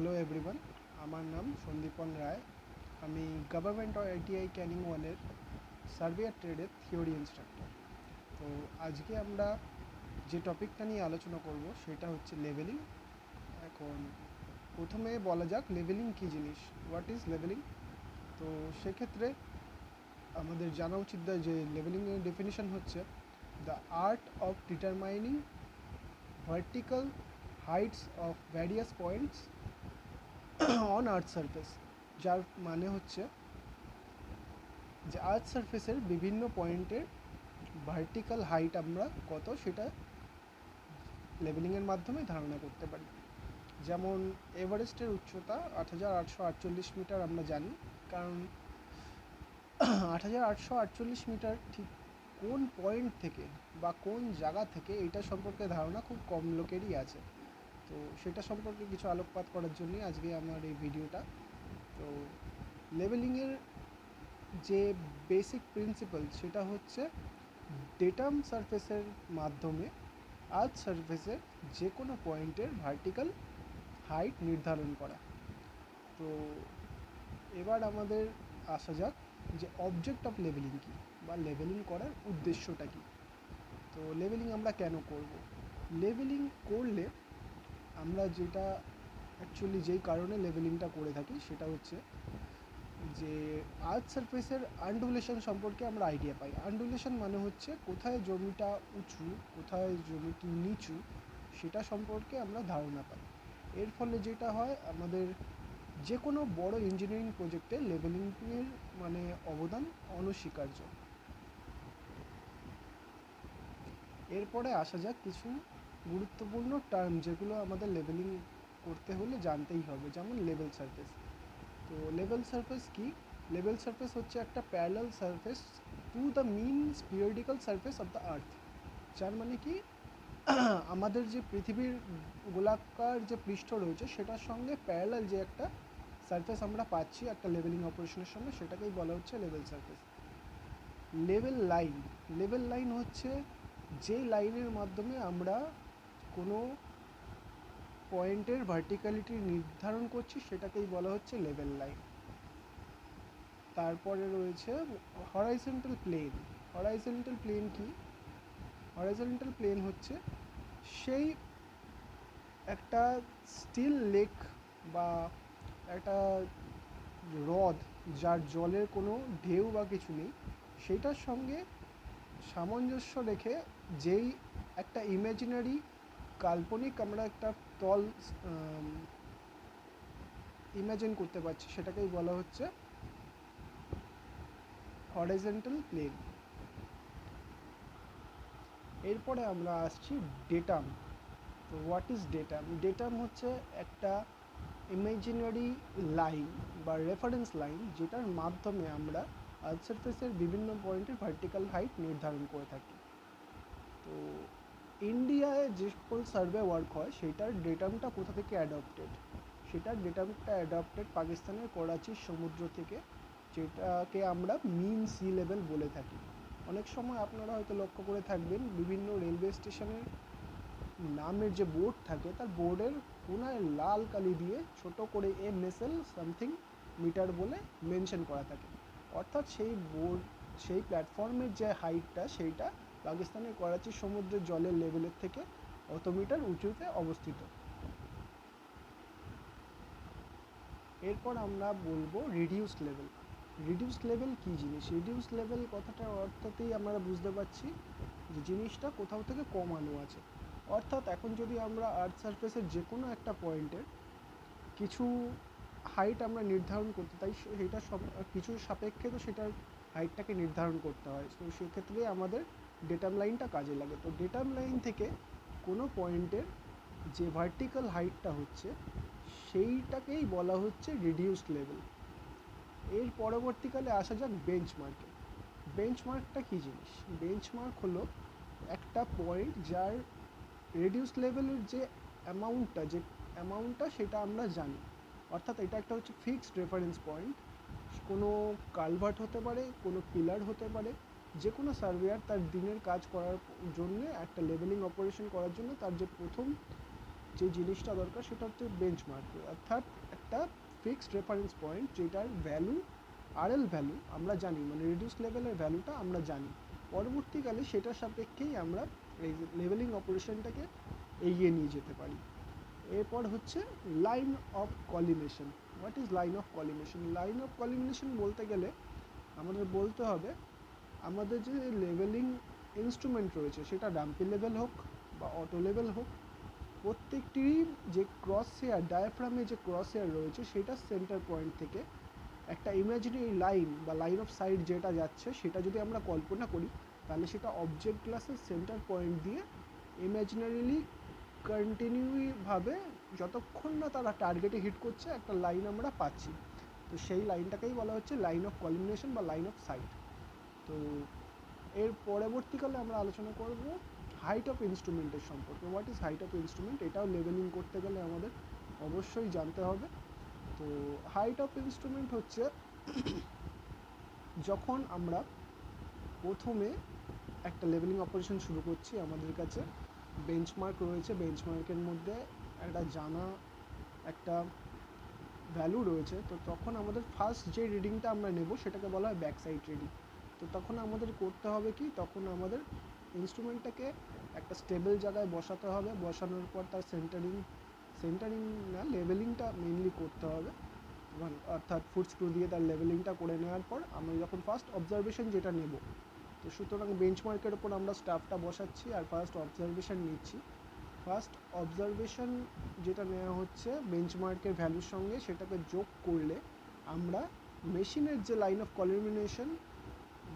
Hello everyone, আমার নাম সন্দীপন রায়। আমি গভর্নমেন্ট আইটিআই ক্যানিং ওয়ানের সার্ভেয়ার ট্রেডের থিওরি ইনস্ট্রাক্টর। তো আজকে আমরা যে টপিকটা নিয়ে আলোচনা করব সেটা হচ্ছে লেভেলিং। এখন প্রথমে বলা যাক লেভেলিং কী জিনিস, হোয়াট ইজ লেভেলিং। তো সেক্ষেত্রে আমাদের জানা উচিত যে লেভেলিংয়ের ডেফিনিশন হচ্ছে the art of determining vertical Heights of various points on earth surface. যার মানে হচ্ছে যে আর্থ সারফেসের বিভিন্ন পয়েন্টের ভার্টিক্যাল হাইট আমরা কত সেটা লেভেলিংয়ের মাধ্যমে ধারণা করতে পারি। যেমন এভারেস্টের উচ্চতা ৮,৮৪৮ মিটার আমরা জানি, কারণ ৮,৮৪৮ মিটার ঠিক কোন পয়েন্ট থেকে বা কোন জায়গা থেকে এটা সম্পর্কে ধারণা খুব কম লোকেরই আছে। তো সেটা সম্পর্কে কিছু আলোকপাত করার জন্যই আজকে আমার এই ভিডিওটা। তো লেভেলিংয়ের যে বেসিক প্রিন্সিপাল সেটা হচ্ছে ডেটাম সারফেসের মাধ্যমে আর্থ সারফেসের যে কোনো পয়েন্টের ভার্টিক্যাল হাইট নির্ধারণ করা। তো এবার আমাদের আসা যাক যে অবজেক্ট অফ লেভেলিং কী বা লেভেলিং করার উদ্দেশ্যটা কী। তো লেভেলিং আমরা কেন করব? লেভেলিং করলে আমরা যেটা অ্যাকচুয়ালি যেই কারণে লেভেলিংটা করে থাকি সেটা হচ্ছে যে আর্থ সারফেসের আন্ডুলেশন সম্পর্কে আমরা আইডিয়া পাই। আন্ডুলেশন মানে হচ্ছে কোথায় জমিটা উঁচু, কোথায় জমিটি নিচু, সেটা সম্পর্কে আমরা ধারণা পাই। এর ফলে যেটা হয়, আমাদের যে কোনো বড় ইঞ্জিনিয়ারিং প্রজেক্টে লেভেলিংয়ের মানে অবদান অনস্বীকার্য। এরপরে আসা যাক কিছু গুরুত্বপূর্ণ টার্ম যেগুলো আমাদের লেভেলিং করতে হলে জানতেই হবে, যেমন লেভেল সারফেস। তো লেভেল সারফেস কি? লেভেল সারফেস হচ্ছে একটা parallel surface to the mean spheroidal surface of the earth. যার মানে কি, আমাদের যে পৃথিবীর গোলাকার যে পৃষ্ঠ রয়েছে সেটার সঙ্গে প্যারালাল যে একটা সারফেস আমরা পাচ্ছি একটা লেভেলিং অপারেশনের সঙ্গে, সেটাকেই বলা হচ্ছে লেভেল সারফেস। লেভেল লাইন হচ্ছে যে লাইনের মাধ্যমে আমরা কোনো পয়েন্টের ভার্টিক্যালিটি নির্ধারণ করছি সেটাকেই বলা হচ্ছে লেভেল লাইন। তারপরে রয়েছে হরাইজন্টাল প্লেন। হরাইজন্টাল প্লেন কি? হরাইজন্টাল প্লেন হচ্ছে সেই একটা স্টিল লেক বা একটা হ্রদ যার জলের কোনো ঢেউ বা কিছু নেই, সেইটার সঙ্গে সামঞ্জস্য রেখে যেই একটা ইমাজিনারি কাল্পনিক আমরা একটা তল ইমাজিন করতে পারছি, সেটাকেই বলা হচ্ছে হরাইজন্টাল প্লেন। এরপরে আমরা আসছি ডেটাম। তো হোয়াট ইজ ডেটাম? ডেটাম হচ্ছে একটা ইমাজিনারি লাইন বা রেফারেন্স লাইন যেটার মাধ্যমে আমরা আর্থ সারফেসের বিভিন্ন পয়েন্টের ভার্টিক্যাল হাইট নির্ধারণ করে থাকি। তো ইন্ডিয়ায় যে সকল সার্ভে ওয়ার্ক হয় সেটার ডেটামটা কোথা থেকে অ্যাডপ্টেড? সেটার ডেটামটা অ্যাডপ্টেড পাকিস্তানের করাচির সমুদ্র থেকে, যেটাকে আমরা মিন সি লেভেল বলে থাকি। অনেক সময় আপনারা হয়তো লক্ষ্য করে থাকবেন বিভিন্ন রেলওয়ে স্টেশনের নামের যে বোর্ড থাকে তার বোর্ডের কোনায় লাল কালি দিয়ে ছোট করে MSL সামথিং মিটার বলে মেনশন করা থাকে। অর্থাৎ সেই প্ল্যাটফর্মের যে হাইটটা সেইটা পাকিস্তানের করাচির সমুদ্রের জলের লেভেলের থেকে অত মিটার উঁচুতে অবস্থিত। এরপর আমরা বলবো রিডিউসড লেভেল। রিডিউসড লেভেল কী জিনিস? রিডিউসড লেভেল কথাটার অর্থতেই আমরা বুঝতে পারছি যে জিনিসটা কোথাও থেকে কমানো আছে। অর্থাৎ এখন যদি আমরা আর্থ সারফেসের যে কোনো একটা পয়েন্টের কিছু হাইট আমরা নির্ধারণ করতে তাই সেটা সব কিছু সাপেক্ষে তো সেটার হাইটটাকে নির্ধারণ করতে হয়। তো সেক্ষেত্রে আমাদের ডেটাম লাইনটা কাজে লাগে। তো ডেটাম লাইন থেকে কোনো পয়েন্টের যে ভার্টিক্যাল হাইটটা হচ্ছে সেইটাকেই বলা হচ্ছে রিডিউসড লেভেল। এর পরবর্তীকালে আসা যাক বেঞ্চমার্কে। বেঞ্চমার্কটা কী জিনিস? বেঞ্চমার্ক হলো একটা পয়েন্ট যার রিডিউসড লেভেলের যে অ্যামাউন্টটা সেটা আমরা জানি। অর্থাৎ এটা একটা হচ্ছে ফিক্সড রেফারেন্স পয়েন্ট। কোনো কালভার্ট হতে পারে, কোনো পিলার হতে পারে, যে কোনো সার্ভেয়ার তার দিনের কাজ করার জন্য একটা লেভেলিং অপারেশন করার জন্য তার যে প্রথম যে জিনিসটা দরকার সেটা হচ্ছে বেঞ্চমার্ক, অর্থাৎ একটা ফিক্সড রেফারেন্স পয়েন্ট যেটার ভ্যালু আরএল ভ্যালু আমরা জানি, মানে রিডিউস লেভেলের ভ্যালুটা আমরা জানি। পরবর্তীকালে সেটার সাপেক্ষেই আমরা এই লেভেলিং অপারেশনটাকে এগিয়ে নিয়ে যেতে পারি। এরপর হচ্ছে line of collimation. What is line of collimation? Line of collimation বলতে গেলে আমাদের বলতে হবে আমাদের যে লেভেলিং ইনস্ট্রুমেন্ট রয়েছে সেটা ডাম্পি লেভেল হোক বা অটো লেভেল হোক, প্রত্যেকটিরই যে ক্রস হেয়ার, ডায়াফ্রামে যে ক্রস হেয়ার রয়েছে সেটা সেন্টার পয়েন্ট থেকে একটা ইমাজিনারি লাইন বা লাইন অফ সাইট যেটা যাচ্ছে সেটা যদি আমরা কল্পনা করি, তাহলে সেটা অবজেক্ট ক্লাসের সেন্টার পয়েন্ট দিয়ে ইমাজিনারিলি কন্টিনিউভাবে যতক্ষণ না তারা টার্গেটে হিট করছে একটা লাইন আমরা পাচ্ছি। তো সেই লাইনটাকেই বলা হচ্ছে লাইন অফ কলিমিনেশন বা লাইন অফ সাইট। তো এর পরবর্তীকালে আমরা আলোচনা করব হাইট অফ ইনস্ট্রুমেন্টের সম্পর্কে। What is height of instrument? এটাও লেভেলিং করতে গেলে আমাদের অবশ্যই জানতে হবে। তো হাইট অফ ইনস্ট্রুমেন্ট হচ্ছে যখন আমরা প্রথমে একটা লেভেলিং অপারেশন শুরু করছি, আমাদের কাছে বেঞ্চমার্ক রয়েছে, বেঞ্চমার্কের মধ্যে একটা জানা একটা ভ্যালু রয়েছে। তো তখন আমাদের ফার্স্ট যে রিডিংটা আমরা নেব সেটাকে বলা হয় ব্যাক সাইড রিডিং। তো তখন আমাদের করতে হবে কি, তখন আমাদের ইনস্ট্রুমেন্টটাকে একটা স্টেবল জায়গায় বসাতে হবে, বসানোর পর তার সেন্টারিং না লেভেলিংটা মেনলি করতে হবে, অর্থাৎ ফুট স্ক্রু দিয়ে তার লেভেলিংটা করে নেওয়ার পর আমরা যখন ফার্স্ট অবজারভেশন যেটা নেব, তো সুতরাং বেঞ্চমার্কের ওপর আমরা স্টাফটা বসাচ্ছি আর ফার্স্ট অবজারভেশন নিচ্ছি। ফার্স্ট অবজারভেশন যেটা নেওয়া হচ্ছে বেঞ্চমার্কের ভ্যালুর সঙ্গে সেটাকে যোগ করলে আমরা মেশিনের যে লাইন অফ কলিমিনেশন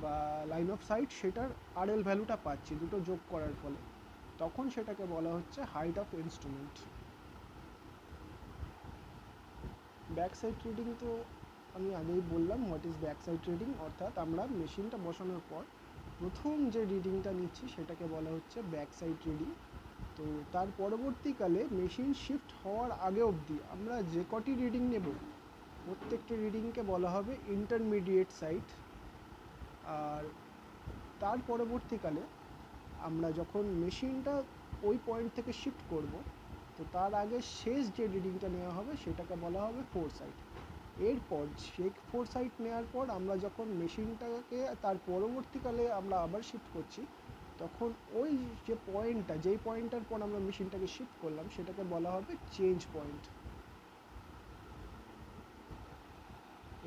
বা লাইন অফ সাইট সেটার আরএল ভ্যালুটা পাচ্ছি দুটো যোগ করার ফলে, তখন সেটাকে বলা হচ্ছে height of instrument. Back side reading তো আমি আগেই বললাম what is back side reading, অর্থাৎ আমরা মেশিনটা বসানোর পর প্রথম যে রিডিংটা নিচ্ছি সেটাকে বলা হচ্ছে ব্যাক সাইড রিডিং। তো তার পরবর্তীকালে মেশিন শিফট হওয়ার আগে অবধি আমরা যে কটি রিডিং নেব প্রত্যেকটি রিডিংকে বলা হবে ইন্টারমিডিয়েট সাইড। আর তার পরবর্তীকালে আমরা যখন মেশিনটা ওই পয়েন্ট থেকে শিফট করব, তো তার আগে শেষ যে রিডিংটা নেওয়া হবে সেটাকে বলা হবে ফোর সাইড। এরপর সেই ফোর সাইড নেওয়ার পর আমরা যখন মেশিনটাকে তার পরবর্তীকালে আমরা আবার শিফট করছি, তখন ওই যে পয়েন্টটা, যেই পয়েন্টটার পর আমরা মেশিনটাকে শিফট করলাম সেটাকে বলা হবে চেঞ্জ পয়েন্ট।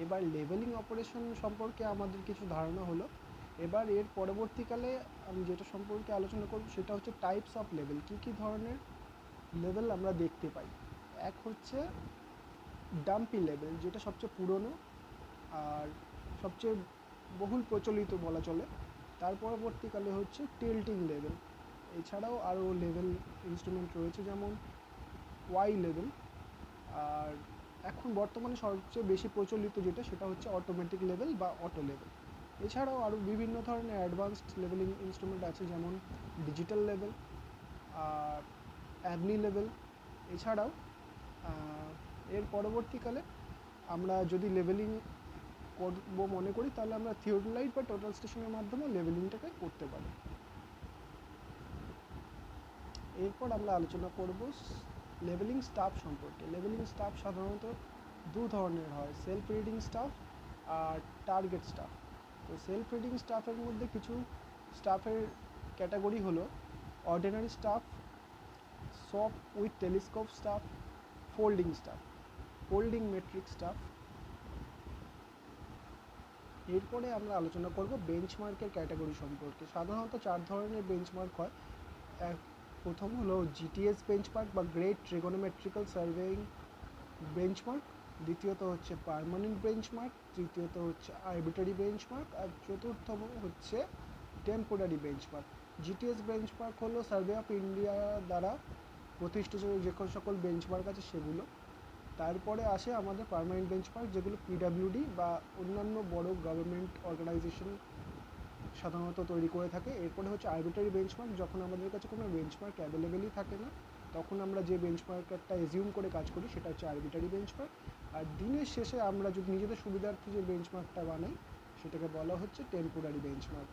এবার লেভেলিং অপারেশন সম্পর্কে আমাদের কিছু ধারণা হলো। এবার এর পরবর্তীকালে আমি যেটা সম্পর্কে আলোচনা করব সেটা হচ্ছে টাইপস অফ লেভেল। কী কী ধরনের লেভেল আমরা দেখতে পাই? এক হচ্ছে ডাম্পি লেভেল, যেটা সবচেয়ে পুরনো আর সবচেয়ে বহুল প্রচলিত বলা চলে। তার পরবর্তীকালে হচ্ছে টিল্টিং লেভেল। এছাড়াও আরও লেভেল ইনস্ট্রুমেন্ট রয়েছে যেমন ওয়াই লেভেল। আর এখন বর্তমানে সবচেয়ে বেশি প্রচলিত যেটা সেটা হচ্ছে অটোমেটিক লেভেল বা অটো লেভেল। এছাড়াও আরও বিভিন্ন ধরনের অ্যাডভান্সড লেভেলিং ইনস্ট্রুমেন্ট আছে যেমন ডিজিটাল লেভেল আর অ্যাভনি লেভেল। এছাড়াও এর পরবর্তীকালে আমরা যদি লেভেলিং করবো মনে করি তাহলে আমরা থিওডোলাইট বা টোটাল স্টেশনের মাধ্যমে লেভেলিংটাকে করতে পারি। এরপর আমরা আলোচনা করব লেভেলিং স্টাফ সম্পর্কে। লেভেলিং স্টাফ সাধারণত দু ধরনের হয়, সেলফ রিডিং স্টাফ আর টার্গেট স্টাফ। তো সেলফ রিডিং স্টাফের মধ্যে কিছু স্টাফের ক্যাটাগরি হলো ordinary staff, soft with telescope staff, folding staff, folding metric staff. এরপরে আমরা আলোচনা করব বেঞ্চমার্কের ক্যাটাগরি সম্পর্কে। সাধারণত চার ধরনের বেঞ্চমার্ক হয়। প্রথম হলো জিটিএস বেঞ্চমার্ক বা গ্রেট ট্রিগোনোমেট্রিক্যাল সার্ভেইং বেঞ্চমার্ক, দ্বিতীয়ত হচ্ছে পার্মানেন্ট বেঞ্চমার্ক, তৃতীয়ত হচ্ছে আরবিটারি বেঞ্চমার্ক, আর চতুর্থম হচ্ছে টেম্পোরারি বেঞ্চমার্ক। জিটিএস বেঞ্চমার্ক হলো সার্ভে অফ ইন্ডিয়া দ্বারা প্রতিষ্ঠিত যে সকল বেঞ্চমার্ক আছে সেগুলো। তারপরে আসে আমাদের পার্মানেন্ট বেঞ্চমার্ক, যেগুলো পিডাব্লিউডি বা অন্যান্য বড় গভর্নমেন্ট অর্গানাইজেশন সাধারণত তৈরি করে থাকে। এরপরে হচ্ছে আরবিটারি বেঞ্চমার্ক, যখন আমাদের কাছে কোনো বেঞ্চমার্ক অ্যাভেলেবেলই থাকে না তখন আমরা যে বেঞ্চমার্কটা এজিউম করে কাজ করি সেটা হচ্ছে আরবিটারি বেঞ্চমার্ক। আর দিনের শেষে আমরা যদি নিজেদের সুবিধার্থে যে বেঞ্চমার্কটা বানাই সেটাকে বলা হচ্ছে টেম্পোরারি বেঞ্চমার্ক।